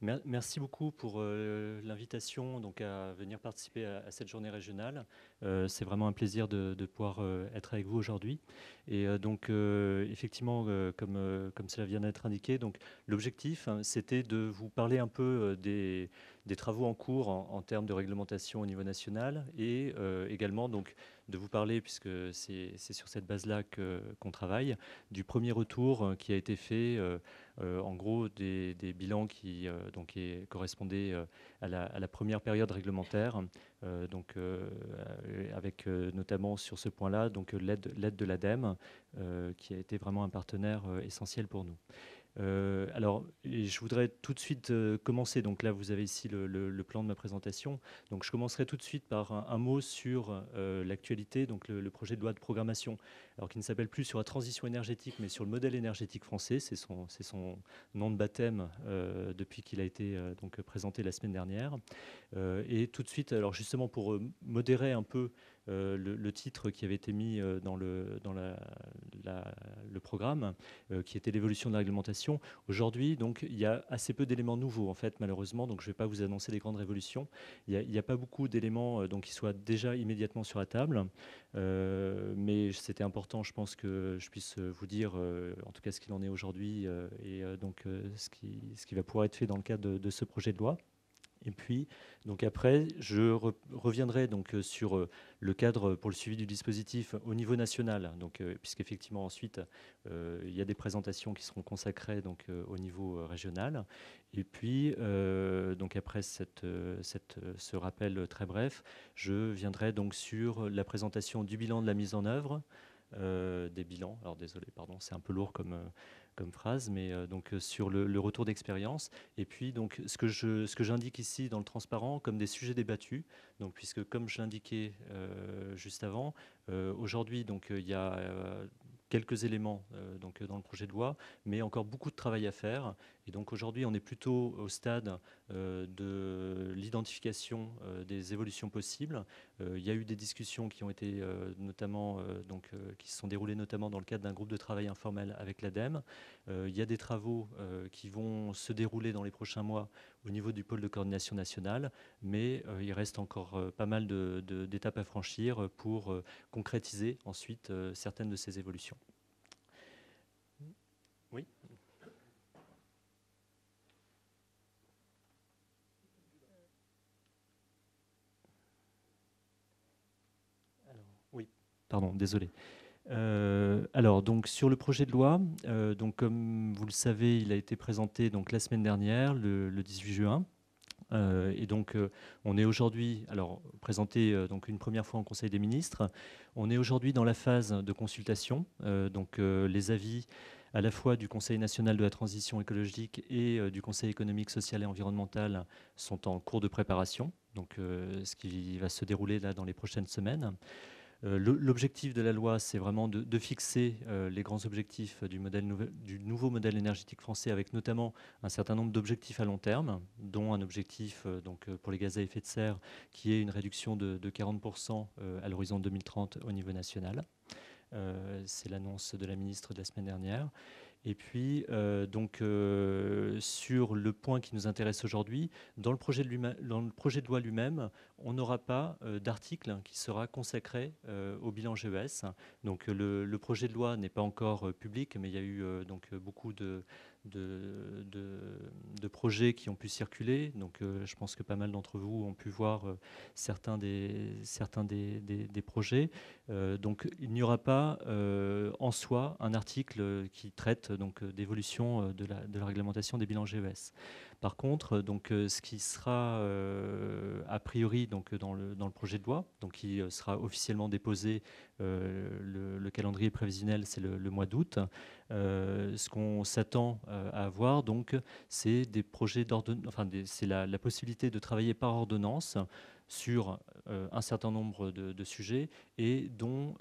Merci beaucoup pour l'invitation donc à venir participer à cette journée régionale. C'est vraiment un plaisir de pouvoir être avec vous aujourd'hui. Et donc effectivement, comme cela vient d'être indiqué, donc l'objectif, hein, c'était de vous parler un peu des travaux en cours en termes de réglementation au niveau national et également donc de vous parler, puisque c'est sur cette base-là qu'on travaille, du premier retour qui a été fait. En gros des bilans qui correspondaient à la première période réglementaire, avec notamment sur ce point-là l'aide de l'ADEME, qui a été vraiment un partenaire essentiel pour nous. Alors, et je voudrais tout de suite commencer. Donc là, vous avez ici le plan de ma présentation. Donc, je commencerai tout de suite par un mot sur l'actualité, donc le projet de loi de programmation, alors qui ne s'appelle plus sur la transition énergétique, mais sur le modèle énergétique français. C'est son nom de baptême depuis qu'il a été donc présenté la semaine dernière. Et tout de suite, alors justement pour modérer un peu le titre qui avait été mis le programme, qui était l'évolution de la réglementation. Aujourd'hui, donc, il y a assez peu d'éléments nouveaux, en fait, malheureusement, donc je ne vais pas vous annoncer des grandes révolutions. Il n'y a pas beaucoup d'éléments donc, qui soient déjà immédiatement sur la table, mais c'était important, je pense, que je puisse vous dire, en tout cas, ce qu'il en est aujourd'hui ce qui va pouvoir être fait dans le cadre de ce projet de loi. Et puis, donc après, je reviendrai donc sur le cadre pour le suivi du dispositif au niveau national, donc puisqu'effectivement ensuite il y a des présentations qui seront consacrées donc au niveau régional. Et puis donc après ce rappel très bref, je viendrai donc sur la présentation du bilan de la mise en œuvre. Des bilans, alors désolé, pardon, c'est un peu lourd comme phrase, mais sur le retour d'expérience. Et puis donc ce que j'indique ici dans le transparent comme des sujets débattus, donc puisque comme je l'indiquais juste avant, aujourd'hui donc il y a quelques éléments dans le projet de loi, mais encore beaucoup de travail à faire. Et donc aujourd'hui, on est plutôt au stade de l'identification des évolutions possibles. Il y a eu des discussions qui ont été qui se sont déroulées notamment dans le cadre d'un groupe de travail informel avec l'ADEME. Il y a des travaux qui vont se dérouler dans les prochains mois au niveau du pôle de coordination nationale, mais il reste encore pas mal d'étapes à franchir pour concrétiser ensuite certaines de ces évolutions. Oui. Alors, oui. Pardon, désolé. Alors, donc sur le projet de loi, donc comme vous le savez, il a été présenté donc la semaine dernière, le 18 juin. Et donc, on est aujourd'hui, alors présenté donc une première fois en Conseil des ministres. On est aujourd'hui dans la phase de consultation. Les avis à la fois du Conseil national de la transition écologique et du Conseil économique, social et environnemental sont en cours de préparation. Donc, ce qui va se dérouler là dans les prochaines semaines. L'objectif de la loi, c'est vraiment de fixer les grands objectifs du nouveau modèle énergétique français, avec notamment un certain nombre d'objectifs à long terme, dont un objectif pour les gaz à effet de serre, qui est une réduction de 40% à l'horizon 2030 au niveau national. C'est l'annonce de la ministre de la semaine dernière. Et puis, sur le point qui nous intéresse aujourd'hui, dans le projet de loi lui-même, on n'aura pas d'article qui sera consacré au bilan GES. Donc, le projet de loi n'est pas encore public, mais il y a eu beaucoup de projets qui ont pu circuler. Donc, je pense que pas mal d'entre vous ont pu voir certains des projets. Donc, il n'y aura pas en soi un article qui traite d'évolution de la réglementation des bilans GES. Par contre, ce qui sera a priori dans le projet de loi, donc qui sera officiellement déposé, le calendrier prévisionnel, c'est le mois d'août. Ce qu'on s'attend à avoir, donc, c'est des projets c'est la possibilité de travailler par ordonnance sur un certain nombre de sujets et dont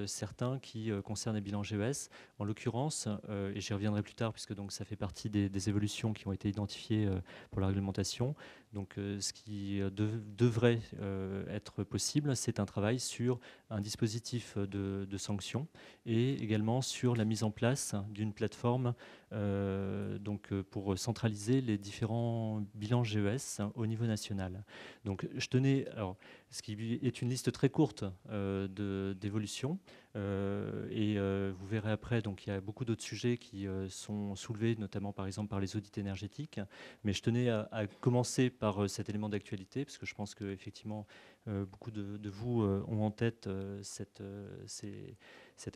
certains qui concernent les bilans GES. En l'occurrence, et j'y reviendrai plus tard puisque donc, ça fait partie des évolutions qui ont été identifiées pour la réglementation. Donc ce qui devrait être possible, c'est un travail sur un dispositif de sanctions et également sur la mise en place d'une plateforme pour centraliser les différents bilans GES au niveau national. Donc je tenais, alors, ce qui est une liste très courte d'évolutions, vous verrez après, donc il y a beaucoup d'autres sujets qui sont soulevés, notamment par exemple par les audits énergétiques, mais je tenais à commencer par cet élément d'actualité, parce que je pense qu'effectivement, beaucoup de vous ont en tête cette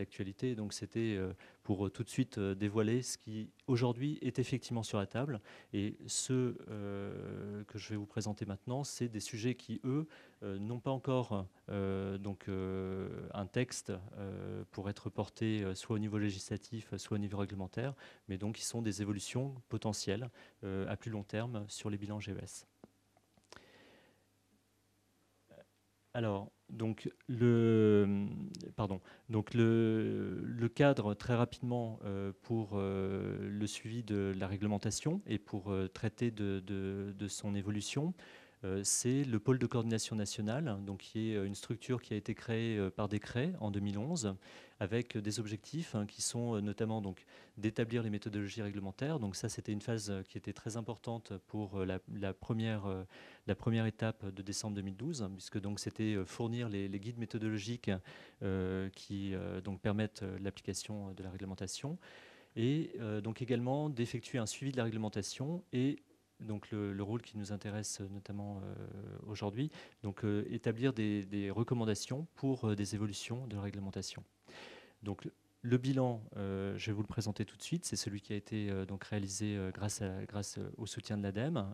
actualité. Donc c'était pour tout de suite dévoiler ce qui aujourd'hui est effectivement sur la table. Et ce que je vais vous présenter maintenant, c'est des sujets qui, eux, n'ont pas encore un texte pour être porté soit au niveau législatif, soit au niveau réglementaire, mais donc qui sont des évolutions potentielles à plus long terme sur les bilans GES. Alors, le cadre, très rapidement, pour le suivi de la réglementation et pour traiter de son évolution, c'est le pôle de coordination nationale, donc qui est une structure qui a été créée par décret en 2011, avec des objectifs qui sont notamment d'établir les méthodologies réglementaires. Donc ça, c'était une phase qui était très importante pour la première étape de décembre 2012, puisque donc c'était fournir les guides méthodologiques qui donc permettent l'application de la réglementation, et donc également d'effectuer un suivi de la réglementation et donc le rôle qui nous intéresse notamment aujourd'hui, donc établir des recommandations pour des évolutions de la réglementation. Donc le bilan, je vais vous le présenter tout de suite. C'est celui qui a été donc réalisé grâce au soutien de l'ADEME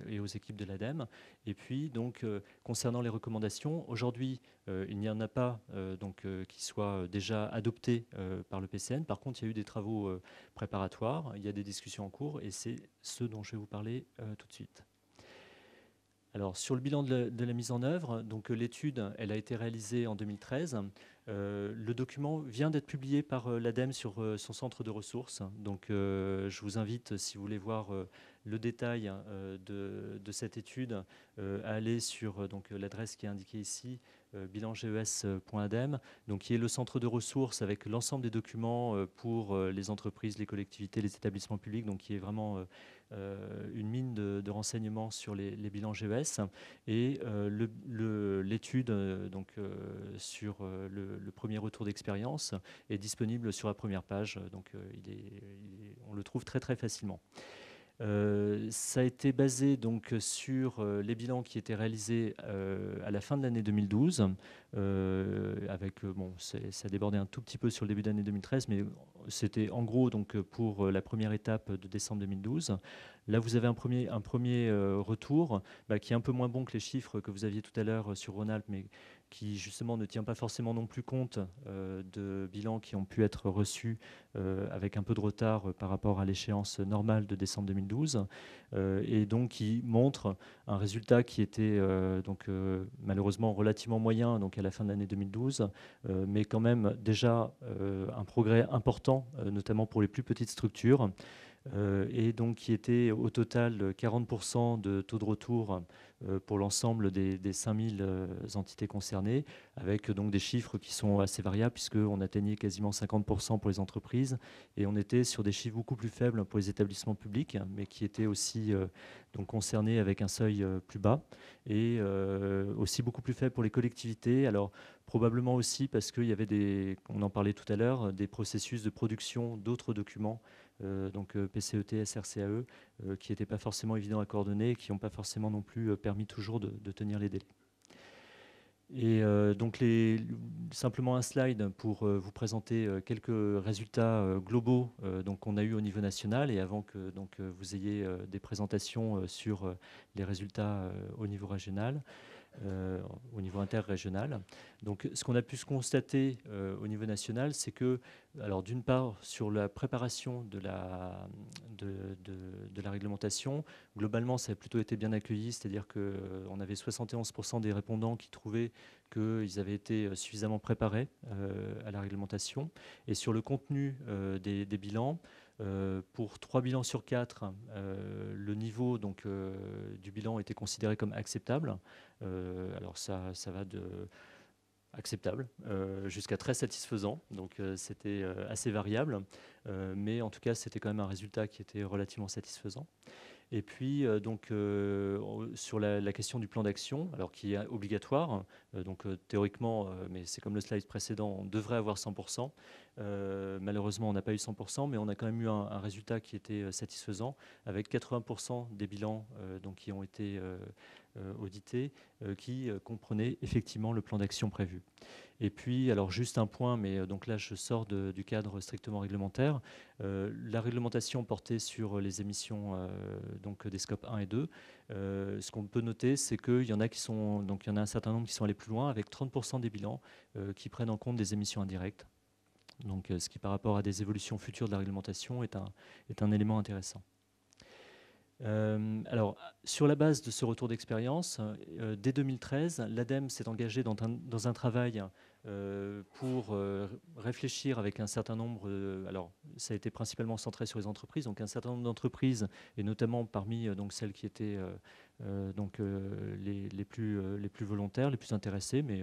et aux équipes de l'ADEME. Et puis, donc, concernant les recommandations, aujourd'hui, il n'y en a pas qui soient déjà adoptées par le PCN. Par contre, il y a eu des travaux préparatoires, il y a des discussions en cours, et c'est ce dont je vais vous parler tout de suite. Alors, sur le bilan de la mise en œuvre, donc l'étude, elle a été réalisée en 2013. Le document vient d'être publié par l'ADEME sur son centre de ressources. Donc, je vous invite, si vous voulez voir le détail de cette étude, à aller sur l'adresse qui est indiquée ici, bilanges.adem, donc qui est le centre de ressources avec l'ensemble des documents pour les entreprises, les collectivités, les établissements publics, donc qui est vraiment une mine de renseignements sur les bilans GES. Et l'étude sur le premier retour d'expérience est disponible sur la première page, donc on le trouve très très facilement. Ça a été basé donc sur les bilans qui étaient réalisés à la fin de l'année 2012, ça débordait un tout petit peu sur le début d'année 2013, mais c'était en gros donc pour la première étape de décembre 2012. Là, vous avez un premier retour qui est un peu moins bon que les chiffres que vous aviez tout à l'heure sur Rhône-Alpes, mais qui justement ne tient pas forcément non plus compte de bilans qui ont pu être reçus avec un peu de retard par rapport à l'échéance normale de décembre 2012, et donc qui montre un résultat qui était malheureusement relativement moyen donc à la fin de l'année 2012, mais quand même déjà un progrès important, notamment pour les plus petites structures. Et donc qui était au total 40% de taux de retour pour l'ensemble des 5000 entités concernées, avec donc des chiffres qui sont assez variables, puisqu'on atteignait quasiment 50% pour les entreprises, et on était sur des chiffres beaucoup plus faibles pour les établissements publics, mais qui étaient aussi donc concernés avec un seuil plus bas, et aussi beaucoup plus faible pour les collectivités. Alors probablement aussi parce qu'il y avait on en parlait tout à l'heure, des processus de production d'autres documents, PCET, SRCAE, qui n'étaient pas forcément évidents à coordonner et qui n'ont pas forcément non plus permis toujours de tenir les délais. Et simplement un slide pour vous présenter quelques résultats globaux qu'on a eu au niveau national, et avant que vous ayez des présentations sur les résultats au niveau régional. Au niveau interrégional. Donc, ce qu'on a pu se constater au niveau national, c'est que, alors d'une part, sur la préparation de la réglementation, globalement, ça a plutôt été bien accueilli, c'est-à-dire qu'on avait 71% des répondants qui trouvaient qu'ils avaient été suffisamment préparés à la réglementation. Et sur le contenu des bilans, pour 3 bilans sur 4, le niveau du bilan était considéré comme acceptable. Alors ça va acceptable, jusqu'à très satisfaisant. Donc c'était assez variable, mais en tout cas c'était quand même un résultat qui était relativement satisfaisant. Et puis, sur la question du plan d'action, alors qui est obligatoire, théoriquement, mais c'est comme le slide précédent, on devrait avoir 100%. Malheureusement, on n'a pas eu 100%, mais on a quand même eu un résultat qui était satisfaisant, avec 80% des bilans qui ont été audités, qui comprenaient effectivement le plan d'action prévu. Et puis, alors juste un point, mais donc là je sors du cadre strictement réglementaire. La réglementation portée sur les émissions des scopes 1 et 2, ce qu'on peut noter, c'est qu'il y en a qui sont, donc il y en a un certain nombre qui sont allés plus loin, avec 30% des bilans qui prennent en compte des émissions indirectes. Donc, ce qui par rapport à des évolutions futures de la réglementation est un élément intéressant. Alors, sur la base de ce retour d'expérience, dès 2013, l'ADEME s'est engagé dans un travail pour réfléchir avec un certain nombre, alors ça a été principalement centré sur les entreprises, donc un certain nombre d'entreprises, et notamment parmi celles qui étaient les plus volontaires, les plus intéressées, mais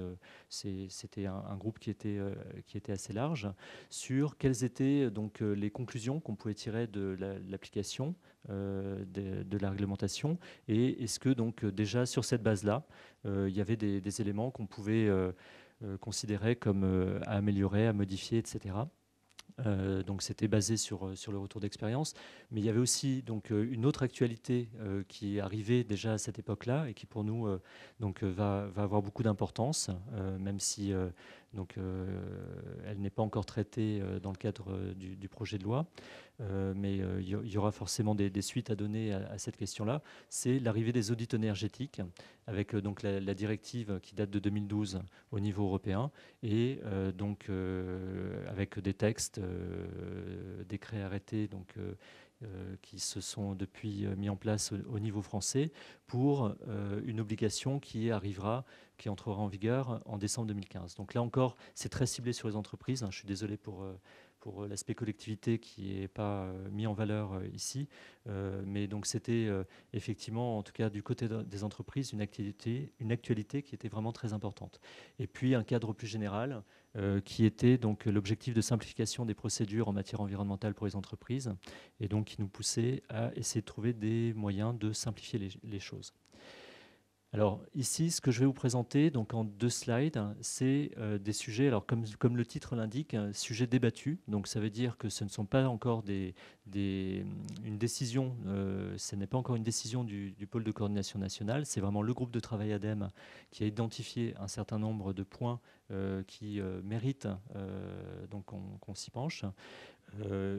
c'était un groupe qui était assez large, sur quelles étaient les conclusions qu'on pouvait tirer de l'application de la réglementation, et est-ce que déjà sur cette base-là, il y avait des éléments qu'on pouvait considérer comme à améliorer, à modifier, etc. Donc c'était basé sur le retour d'expérience, mais il y avait aussi une autre actualité qui est arrivée déjà à cette époque-là et qui pour nous va avoir beaucoup d'importance, même si elle n'est pas encore traitée dans le cadre du projet de loi, mais il y aura forcément des suites à donner à cette question-là. C'est l'arrivée des audits énergétiques avec la directive qui date de 2012 au niveau européen et avec des textes, décrets arrêtés qui se sont depuis mis en place au niveau français pour une obligation qui entrera en vigueur en décembre 2015. Donc là encore, c'est très ciblé sur les entreprises. Je suis désolé pour l'aspect collectivité qui n'est pas mis en valeur ici. Mais donc c'était effectivement, en tout cas du côté des entreprises, une actualité qui était vraiment très importante. Et puis un cadre plus général qui était donc l'objectif de simplification des procédures en matière environnementale pour les entreprises et donc qui nous poussait à essayer de trouver des moyens de simplifier les choses. Alors ici, ce que je vais vous présenter donc en 2 slides, c'est des sujets, alors comme le titre l'indique, sujets débattus. Donc ça veut dire que ce ne sont pas encore une décision, ce n'est pas encore une décision du pôle de coordination nationale, c'est vraiment le groupe de travail ADEME qui a identifié un certain nombre de points qui méritent qu'on s'y penche.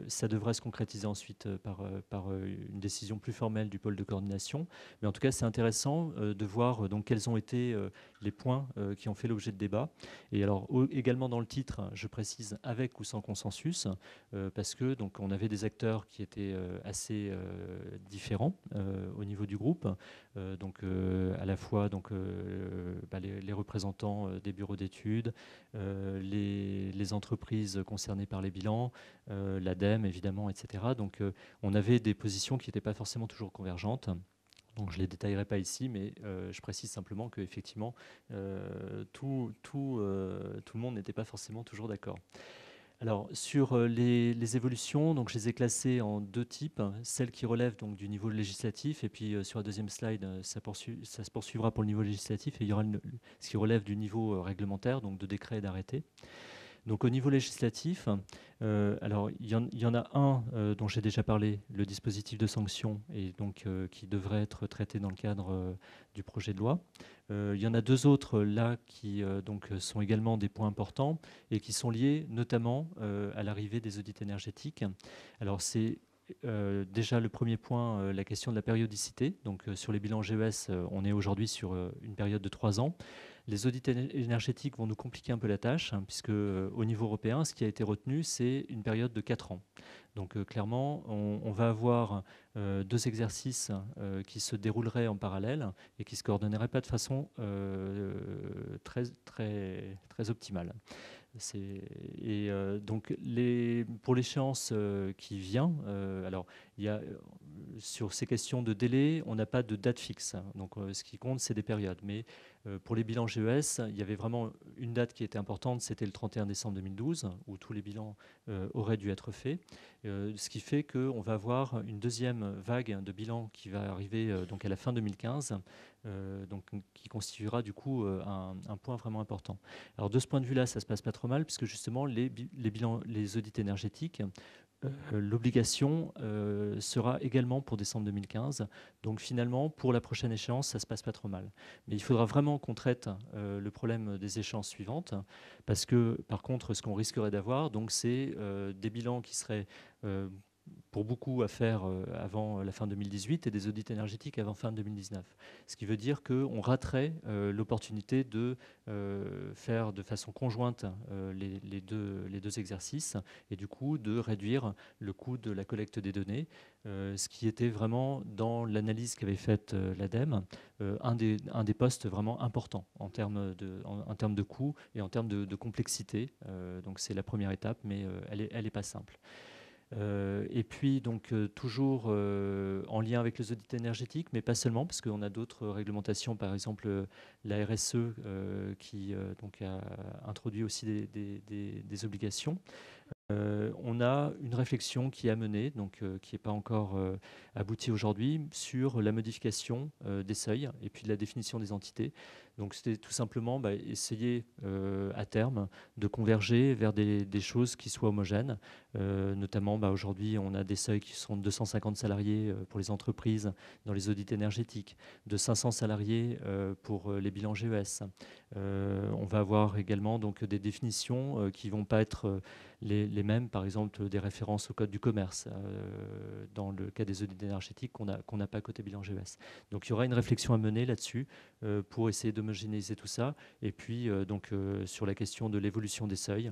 Ça devrait se concrétiser ensuite par une décision plus formelle du pôle de coordination. Mais en tout cas, c'est intéressant de voir quels ont été les points qui ont fait l'objet de débat. Et alors, également dans le titre, je précise avec ou sans consensus, parce que on avait des acteurs qui étaient assez différents au niveau du groupe. À la fois les représentants des bureaux d'études, les entreprises concernées par les bilans, l'ADEME évidemment, etc. Donc on avait des positions qui n'étaient pas forcément toujours convergentes. Donc je ne les détaillerai pas ici, mais je précise simplement qu'effectivement, tout le monde n'était pas forcément toujours d'accord. Alors, sur les évolutions, donc, je les ai classées en 2 types. Celles qui relèvent donc, du niveau législatif, et puis sur la deuxième slide, ça se poursuivra pour le niveau législatif, et il y aura ce qui relève du niveau réglementaire, donc de décret et d'arrêté. Donc au niveau législatif, alors il y en a un dont j'ai déjà parlé, le dispositif de sanction, et donc qui devrait être traité dans le cadre du projet de loi. Il y en a 2 autres là qui sont également des points importants et qui sont liés notamment à l'arrivée des audits énergétiques. Alors c'est déjà le premier point, la question de la périodicité. Donc sur les bilans GES, on est aujourd'hui sur une période de 3 ans. Les audits énergétiques vont nous compliquer un peu la tâche, puisque au niveau européen, ce qui a été retenu, c'est une période de 4 ans. Donc clairement, on va avoir 2 exercices qui se dérouleraient en parallèle et qui ne se coordonneraient pas de façon très, très, très optimale. Donc pour l'échéance qui vient, alors il y a, sur ces questions de délai, on n'a pas de date fixe. Donc, ce qui compte, c'est des périodes. Mais pour les bilans GES, il y avait vraiment une date qui était importante, c'était le 31 décembre 2012, où tous les bilans auraient dû être faits. Ce qui fait qu'on va avoir une deuxième vague de bilans qui va arriver donc à la fin 2015, donc, qui constituera du coup un point vraiment important. Alors de ce point de vue-là, ça se passe pas trop mal, puisque justement les bilans, les audits énergétiques, l'obligation sera également pour décembre 2015. Donc finalement, pour la prochaine échéance, ça se passe pas trop mal. Mais il faudra vraiment qu'on traite le problème des échéances suivantes, parce que par contre, ce qu'on risquerait d'avoir, donc, c'est des bilans qui seraient pour beaucoup à faire avant la fin 2018 et des audits énergétiques avant fin 2019. Ce qui veut dire qu'on raterait l'opportunité de faire de façon conjointe les deux exercices et du coup de réduire le coût de la collecte des données, ce qui était vraiment dans l'analyse qu'avait faite l'ADEME, un des postes vraiment importants en termes de coût et en termes de complexité. Donc c'est la première étape, mais elle est pas simple. Et puis, donc, toujours en lien avec les audits énergétiques, mais pas seulement, parce qu'on a d'autres réglementations, par exemple la RSE qui donc a introduit aussi des obligations. On a une réflexion qui est à mener, donc qui n'est pas encore aboutie aujourd'hui, sur la modification des seuils et puis de la définition des entités. Donc c'était tout simplement essayer à terme de converger vers des choses qui soient homogènes. Notamment, aujourd'hui, on a des seuils qui sont de 250 salariés pour les entreprises dans les audits énergétiques, de 500 salariés pour les bilans GES. On va avoir également donc, des définitions qui ne vont pas être les mêmes, par exemple des références au code du commerce, dans le cas des audits énergétiques qu'on n'a pas côté bilan GES. Donc il y aura une réflexion à mener là-dessus pour essayer d'homogénéiser tout ça. Et puis sur la question de l'évolution des seuils,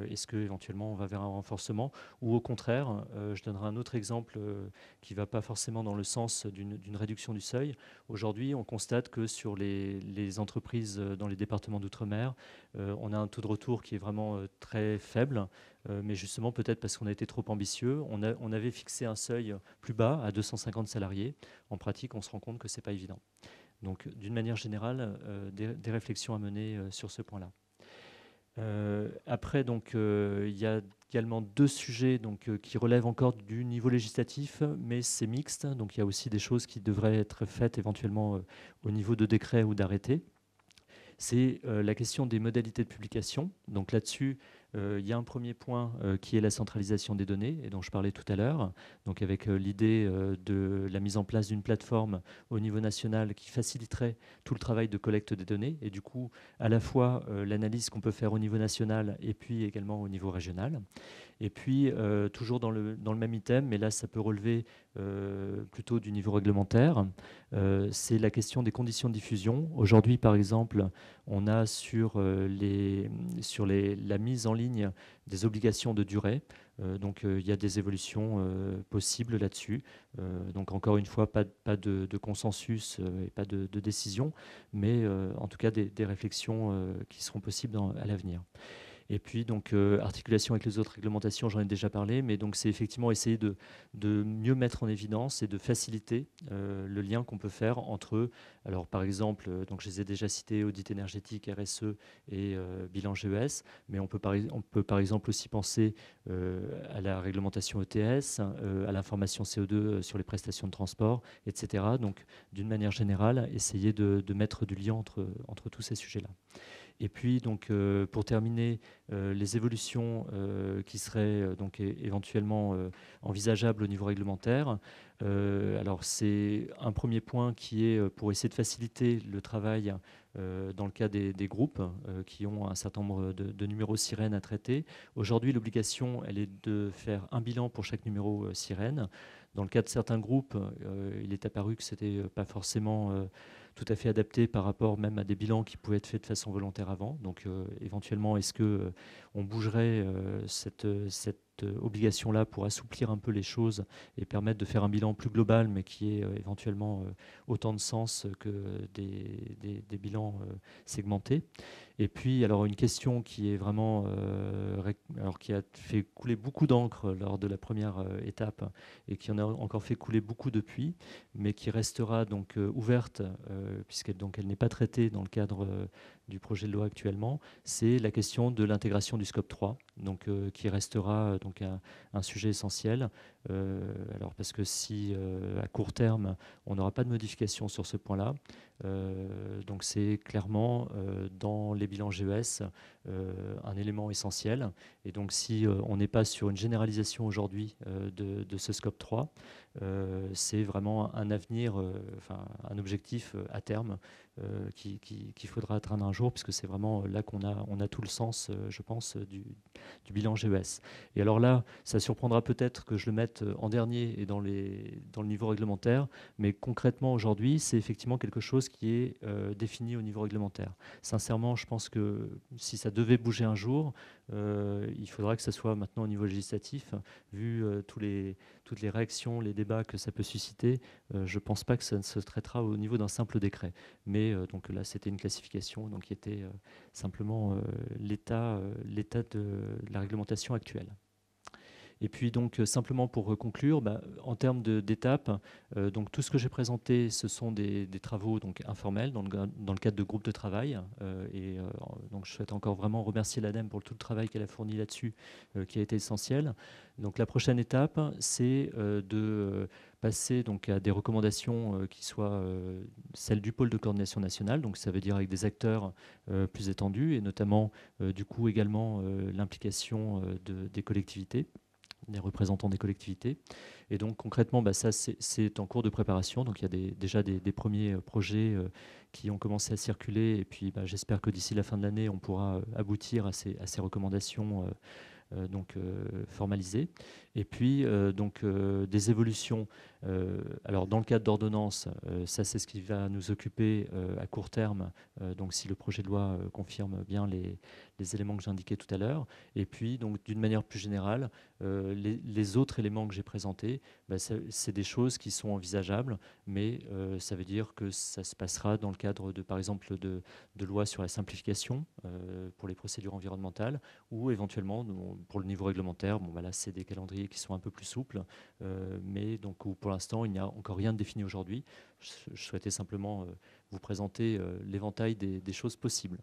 est-ce qu'éventuellement on va vers un renforcement ou au contraire, je donnerai un autre exemple qui ne va pas forcément dans le sens d'une réduction du seuil. Aujourd'hui, on constate que sur les entreprises dans les départements d'outre-mer, on a un taux de retour qui est vraiment très faible, mais justement peut-être parce qu'on a été trop ambitieux. On avait fixé un seuil plus bas à 250 salariés. En pratique, on se rend compte que ce n'est pas évident. Donc d'une manière générale, des réflexions à mener sur ce point-là. Après, donc, il y a également deux sujets donc, qui relèvent encore du niveau législatif, mais c'est mixte. Donc il y a aussi des choses qui devraient être faites éventuellement au niveau de décret ou d'arrêté. C'est la question des modalités de publication. Donc là-dessus, il y a un premier point qui est la centralisation des données, et dont je parlais tout à l'heure, donc avec l'idée de la mise en place d'une plateforme au niveau national qui faciliterait tout le travail de collecte des données, et du coup, à la fois l'analyse qu'on peut faire au niveau national et puis également au niveau régional. Et puis, toujours dans le même item, mais là, ça peut relever plutôt du niveau réglementaire, c'est la question des conditions de diffusion. Aujourd'hui, par exemple, on a sur la mise en ligne des obligations de durée. Donc, il y a des évolutions possibles là-dessus. Donc, encore une fois, pas de consensus et pas de décision, mais en tout cas des réflexions qui seront possibles à l'avenir. Et puis, donc, articulation avec les autres réglementations, j'en ai déjà parlé, mais donc c'est effectivement essayer de mieux mettre en évidence et de faciliter le lien qu'on peut faire entre, alors par exemple, donc je les ai déjà cités, audit énergétique, RSE et bilan GES, mais on peut par exemple aussi penser à la réglementation ETS, à l'information CO2 sur les prestations de transport, etc. Donc, d'une manière générale, essayer de mettre du lien entre tous ces sujets-là. Et puis, donc, pour terminer, les évolutions qui seraient donc éventuellement envisageables au niveau réglementaire. Alors, c'est un premier point qui est pour essayer de faciliter le travail dans le cas des groupes qui ont un certain nombre de numéros sirènes à traiter. Aujourd'hui, l'obligation, elle est de faire un bilan pour chaque numéro sirène. Dans le cas de certains groupes, il est apparu que ce n'était pas forcément tout à fait adapté par rapport même à des bilans qui pouvaient être faits de façon volontaire avant. Donc éventuellement, est-ce que on bougerait cette obligation-là pour assouplir un peu les choses et permettre de faire un bilan plus global, mais qui ait éventuellement autant de sens que des bilans segmentés. Et puis, alors une question qui est vraiment, alors qui a fait couler beaucoup d'encre lors de la première étape et qui en a encore fait couler beaucoup depuis, mais qui restera donc ouverte puisqu'elle donc elle n'est pas traitée dans le cadre du projet de loi actuellement, c'est la question de l'intégration du scope 3, donc qui restera donc un sujet essentiel. Alors parce que si à court terme on n'aura pas de modification sur ce point-là, donc c'est clairement dans les bilans GES un élément essentiel. Et donc si on n'est pas sur une généralisation aujourd'hui de ce scope 3, c'est vraiment un avenir, enfin un objectif à terme qu'il faudra atteindre un jour, puisque c'est vraiment là on a tout le sens, je pense, du bilan GES. Et alors là, ça surprendra peut-être que je le mette en dernier et dans le niveau réglementaire, mais concrètement aujourd'hui, c'est effectivement quelque chose qui est défini au niveau réglementaire. Sincèrement, je pense que si ça devait bouger un jour, il faudra que ça soit maintenant au niveau législatif, vu toutes les réactions, les débats que ça peut susciter. Je ne pense pas que ça ne se traitera au niveau d'un simple décret. Mais donc là, c'était une classification donc, qui était simplement l'état de la réglementation actuelle. Et puis donc simplement pour conclure, en termes d'étapes, donc tout ce que j'ai présenté, ce sont des travaux donc informels dans le cadre de groupes de travail. Donc je souhaite encore vraiment remercier l'ADEME pour tout le travail qu'elle a fourni là-dessus, qui a été essentiel. Donc la prochaine étape, c'est de passer donc à des recommandations qui soient celles du pôle de coordination nationale. Donc ça veut dire avec des acteurs plus étendus et notamment du coup également l'implication des collectivités, des représentants des collectivités. Et donc concrètement, ça c'est en cours de préparation. Donc il y a déjà des premiers projets qui ont commencé à circuler. Et puis j'espère que d'ici la fin de l'année, on pourra aboutir à ces recommandations formalisées. Et puis des évolutions. Alors dans le cadre d'ordonnances, ça c'est ce qui va nous occuper à court terme. Donc si le projet de loi confirme bien les éléments que j'ai indiqués tout à l'heure. Et puis donc d'une manière plus générale, les autres éléments que j'ai présentés, c'est des choses qui sont envisageables, mais ça veut dire que ça se passera dans le cadre par exemple de lois sur la simplification pour les procédures environnementales, ou éventuellement pour le niveau réglementaire. Là c'est des calendriers qui sont un peu plus souples, mais donc où pour l'instant il n'y a encore rien de défini aujourd'hui. Je souhaitais simplement vous présenter l'éventail des choses possibles.